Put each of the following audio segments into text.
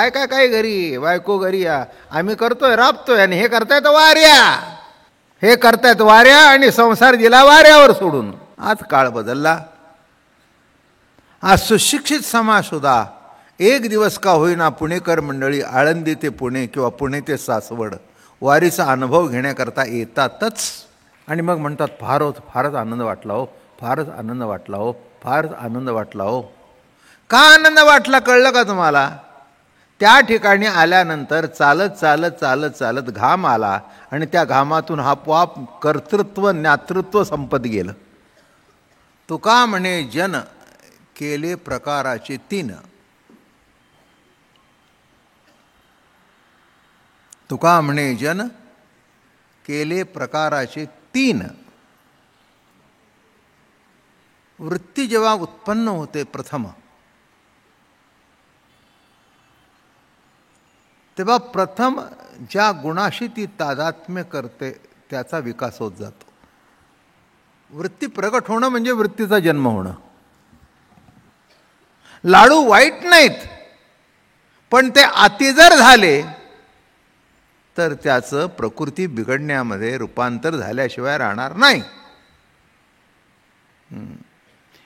आहे का काय घरी, बायको घरी या, आम्ही करतोय राबतोय, आणि हे करतायत वाऱ्या, हे करतायत वाऱ्या, आणि संसार दिला वाऱ्यावर सोडून. आज काळ बदलला. आज सुशिक्षित समाज सुद्धा एक दिवस का होईना पुणेकर मंडळी आळंदी ते पुणे किंवा पुणे ते सासवड वारीचा अनुभव घेण्याकरता येतातच. आणि मग म्हणतात फारच आनंद वाटला हो, फारच आनंद वाटला हो, फारच आनंद वाटला हो. का आनंद वाटला कळलं का तुम्हाला? त्या ठिकाणी आल्यानंतर चालत चालत चालत चालत घाम आला, आणि त्या घामातून आपोआप कर्तृत्व ज्ञातृत्व संपत गेलं. तुका म्हणे जन केले प्रकाराचे 3. तुका म्हणे जन केले प्रकाराचे 3. वृत्ती जेव्हा उत्पन्न होते प्रथम, तेव्हा प्रथम ज्या गुणाशी ती तादात्म्य करते त्याचा विकास होत जातो. वृत्ती प्रगट होणं म्हणजे वृत्तीचा जन्म होणं. लाडू वाईट नाहीत, पण ते अति जर झाले तर त्याचं प्रकृती बिघडण्यामध्ये रूपांतर झाल्याशिवाय राहणार नाही.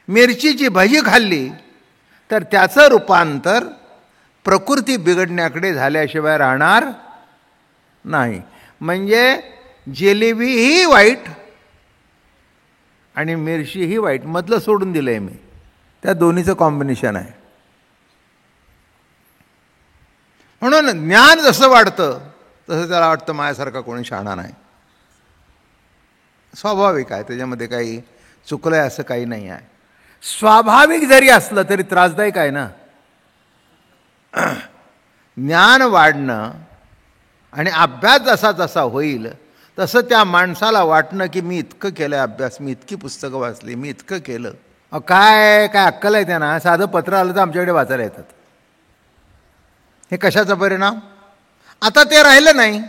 मिरचीची भजी खाल्ली तर त्याचं रूपांतर प्रकृती बिघडण्याकडे झाल्याशिवाय राहणार नाही. म्हणजे जिलेबीही वाईट आणि मिरचीही वाईट, मधलं सोडून दिलंय मी. त्या दोन्हीचं कॉम्बिनेशन आहे. म्हणून ज्ञान जसं वाढतं तसं त्याला वाटतं माझ्यासारखा कोणी शहाणा नाही. स्वाभाविक आहे, त्याच्यामध्ये काही चुकलंय असं काही नाही आहे. स्वाभाविक जरी असलं तरी त्रासदायक आहे ना. ज्ञान वाढणं आणि अभ्यास जसा जसा होईल तसं त्या माणसाला वाटणं की मी इतकं केलं अभ्यास, मी इतकी पुस्तकं वाचली, मी इतकं केलं. काय अक्कल आहे त्यांना? साधं पत्र आलं तर आमच्याकडे वाचायला येतात. हे कशाचा परिणाम? आता ते राहिलं नाही.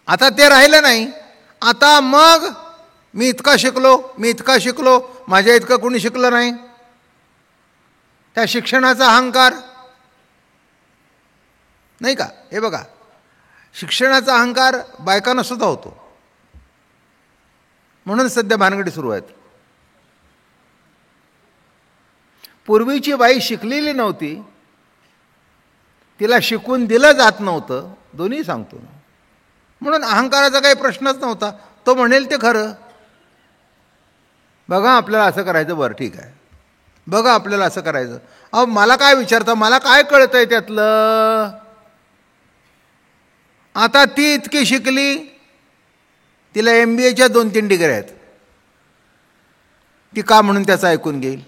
आता ते राहिलं नाही. आता मग मी इतका शिकलो, मी इतका शिकलो, माझ्या इतकं कोणी शिकलं नाही. त्या शिक्षणाचा अहंकार नाही का? हे बघा, शिक्षणाचा अहंकार बायकांना सुद्धा होतो. म्हणून सध्या भानगडी सुरू आहेत. पूर्वीची बाई शिकलेली नव्हती, तिला शिकून दिलं जात नव्हतं, दोन्ही सांगतो ना. म्हणून अहंकाराचा काही प्रश्नच नव्हता. तो म्हणेल ते खरं. बघा आपल्याला असं करायचं, बरं ठीक आहे, बघा आपल्याला असं करायचं. अहो मला काय विचारता, मला काय कळतंय त्यातलं? आता ती इतकी शिकली, तिला MBAच्या 2-3 डिग्र्या आहेत, ती का म्हणून त्याचं ऐकून घेईल?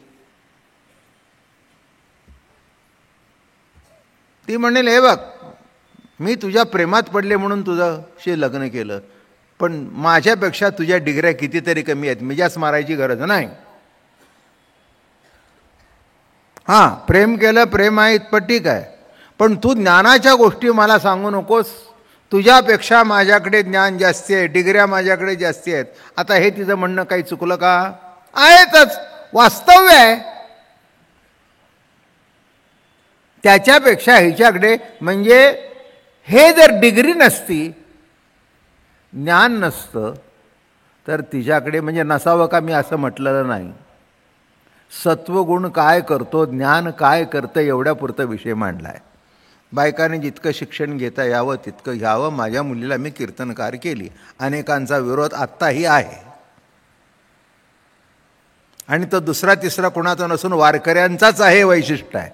ती म्हणेल हे बघ, मी तुझ्या प्रेमात पडले म्हणून तुझ्याशी लग्न केलं, पण माझ्यापेक्षा तुझ्या डिग्र्या कितीतरी कमी आहेत, मिजाच मारायची गरज नाही. हां, प्रेम केलं, प्रेम आहे इतपत ठीक आहे, पण तू ज्ञानाच्या गोष्टी मला सांगू नकोस. तुझ्यापेक्षा माझ्याकडे ज्ञान जास्ती आहे, डिग्र्या माझ्याकडे जास्ती आहेत. आता हे तिचं म्हणणं काही चुकलं का? आहेतच, वास्तव्य आहे. त्याच्यापेक्षा हिच्याकडे, म्हणजे हे जर डिग्री नसती, ज्ञान नसतं, तर तिच्याकडे म्हणजे नसावं का मी असं म्हटलेलं नाही. सत्वगुण काय करतो, ज्ञान काय करतं, एवढ्यापुरता विषय मांडला आहे. बायकाने जितकं शिक्षण घेता यावं तितकं घ्यावं. माझ्या मुलीला मी कीर्तनकार केली, अनेकांचा विरोध आत्ताही आहे, आणि तो दुसरा तिसरा कोणाचा नसून वारकऱ्यांचाच आहे, वैशिष्ट्य आहे.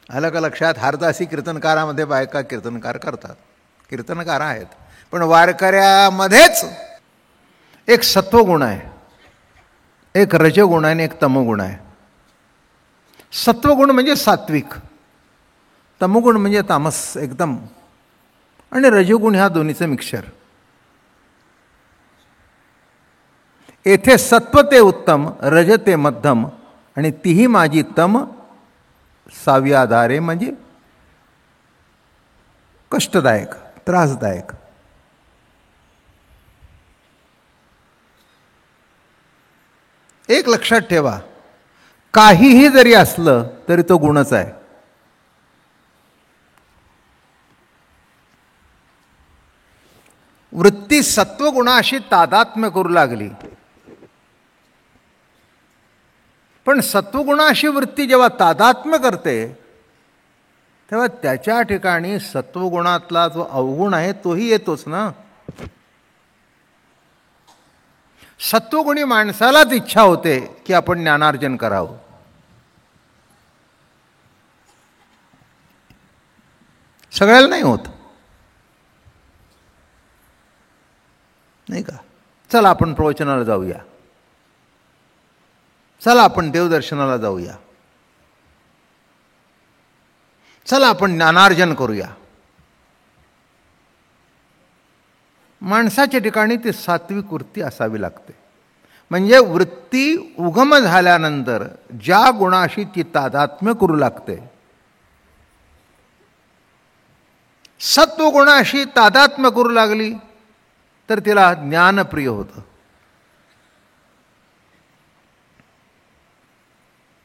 आलं का लक्षात? हरदासी कीर्तनकारामध्ये बायका कीर्तनकार करतात, कीर्तनकार आहेत, पण वारकऱ्यामध्येच एक सत्वगुण आहे, एक रजगुण आहे आणि एक तमोगुण आहे. सत्वगुण म्हणजे सात्विक, तमोगुण म्हणजे तामस एकदम, आणि रजोगुण ह्या दोन्हीचं मिक्सचर. येथे सत्व ते उत्तम, रज ते मध्यम, आणि तीही माझी तम 6व्या दारे म्हणजे कष्टदायक, त्रासदायक. एक लक्षात ठेवा, काहीही जरी असलं तरी तो गुणच आहे. वृत्ती सत्वगुणाशी तादात्म्य करू लागली, पण सत्वगुणाशी वृत्ती जेव्हा तादात्म्य करते तेव्हा त्याच्या ठिकाणी सत्वगुणातला जो अवगुण आहे तोही येतोच ना. सत्वगुणी माणसालाच इच्छा होते की आपण ज्ञानार्जन करावं. सगळ्याला नाही होत, नाही का. चला आपण प्रवचनाला जाऊया, चला आपण देवदर्शनाला जाऊया, चला आपण ज्ञानार्जन करूया. माणसाच्या ठिकाणी ती सात्विक वृत्ती असावी लागते. म्हणजे वृत्ती उगम झाल्यानंतर ज्या गुणाशी ती तादात्म्य करू लागते, सत्वगुणाशी तादात्म्य करू लागली तर तिला ज्ञानप्रिय होतं,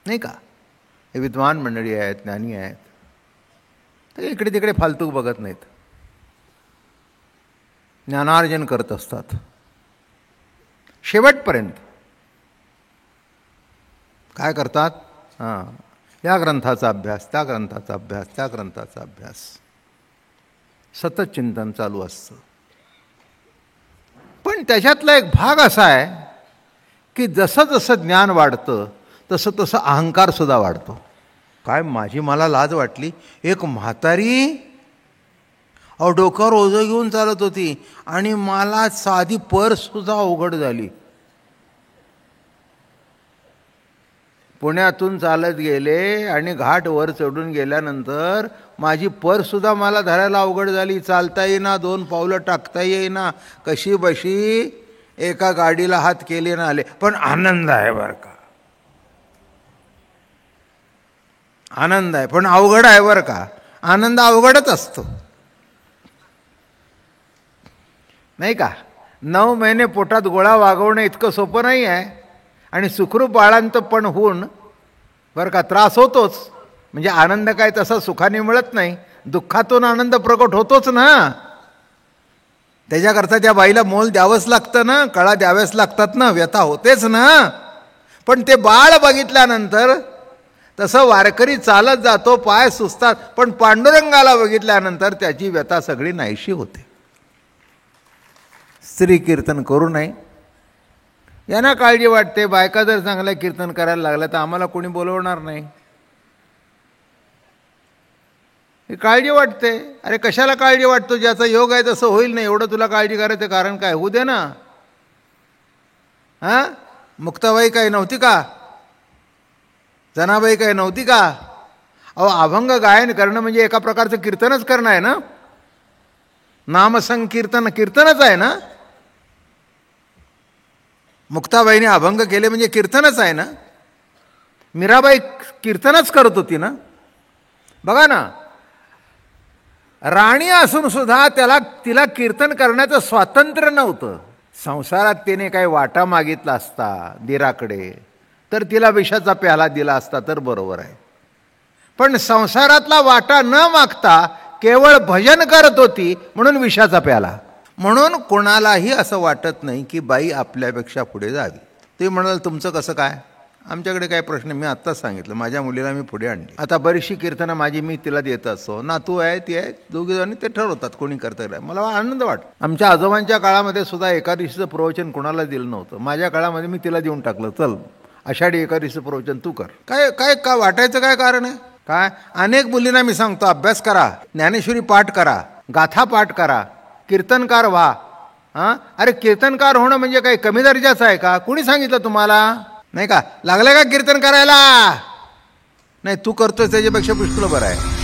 नाही का. हे विद्वान मंडळी आहेत, ज्ञानी आहेत, तर इकडे तिकडे फालतू बघत नाहीत, ज्ञानार्जन करत असतात शेवटपर्यंत. काय करतात? या ग्रंथाचा अभ्यास, त्या ग्रंथाचा अभ्यास, त्या ग्रंथाचा अभ्यास, सतत चिंतन चालू असतं. पण त्याच्यातला एक भाग असा आहे की जसं जसं ज्ञान वाढतं तसं तसं अहंकार सुद्धा वाढतो. काय मला लाज वाटली, एक म्हातारी डोक्यावर ओझं घेऊन चालत होती आणि मला साधी पर्ससुद्धा अवघड झाली. पुण्यातून चालत गेले आणि घाट वर चढून गेल्यानंतर माझी पर्ससुद्धा मला धरायला अवघड झाली. चालता येईना, 2 पावलं टाकता येईना, कशी बशी एका गाडीला हात केले ना आले. पण आनंद आहे बरं का, आनंद आहे. पण अवघड आहे बरं का, आनंद अवघडच असतो, नाही का. 9 महिने पोटात गोळा वागवणं इतकं सोपं नाही आहे. आणि सुखरूप बाळांत पण होऊन बरं का त्रास होतोच. म्हणजे आनंद काय तसा सुखाने मिळत नाही, दुःखातून आनंद प्रकट होतोच ना. त्याच्याकरता त्या बाईला मोल द्यावंच लागतं ना, कळा द्याव्याच लागतात ना, व्यथा होतेच ना. पण ते बाळ बघितल्यानंतर तसं वारकरी चालत जातो, पाय सुचतात, पण पांडुरंगाला बघितल्यानंतर त्याची व्यथा सगळी नाहीशी होते. स्त्री कीर्तन करू नये यांना काळजी वाटते. बायका जर चांगलं कीर्तन करायला लागलं तर आम्हाला कोणी बोलवणार नाही, ही काळजी वाटते. अरे कशाला काळजी वाटतो, ज्याचा योग आहे तसं होईल नाही, एवढं तुला काळजी करायचं कारण काय, होऊ दे ना. मुक्ताबाई काही नव्हती का, जनाबाई काही नव्हती का. अभंग गायन करणं म्हणजे एका प्रकारचं कीर्तनच करणं आहे ना, नामसंकीर्तन कीर्तनच आहे ना. मुक्ताबाईने अभंग केले म्हणजे कीर्तनच आहे ना. मीराबाई कीर्तनच करत होती ना. बघा ना, राणी असून सुद्धा तिला कीर्तन करण्याचं स्वातंत्र्य नव्हतं. संसारात तिने काही वाटा मागितला असता दिराकडे तर तिला विषाचा प्याला दिला असता तर बरोबर आहे. पण संसारातला वाटा न मागता केवळ भजन करत होती म्हणून विषाचा प्याला. म्हणून कोणालाही असं वाटत नाही की बाई आपल्यापेक्षा पुढे जावी. ते म्हणाल तुमचं कसं काय, आमच्याकडे काय प्रश्न. मी आत्ताच सांगितलं, माझ्या मुलीला मी पुढे आणली. आता बरीचशी कीर्तनं माझी मी तिला देत असतो ना, तू आहे ती आहे, दोघीजणी ते ठरवतात कोणी करतं. मला आनंद वाटतो. आमच्या आजोबांच्या काळामध्ये सुद्धा एकादशीचं प्रवचन कोणाला दिलं नव्हतं. माझ्या काळामध्ये मी तिला देऊन टाकलं, चल आषाढी एकादशीचं प्रवचन तू कर. काय वाटायचं काय कारण आहे. काय अनेक मुलींना मी सांगतो, अभ्यास करा, ज्ञानेश्वरी पाठ करा, गाथा पाठ करा, कीर्तनकार व्हा. अरे कीर्तनकार होणं म्हणजे काही कमी दर्जाचं आहे का, कुणी सांगितलं तुम्हाला. नाही का लागलं का कीर्तन करायला, नाही तू करतोय त्याच्यापेक्षा पुष्कळ बरं आहे.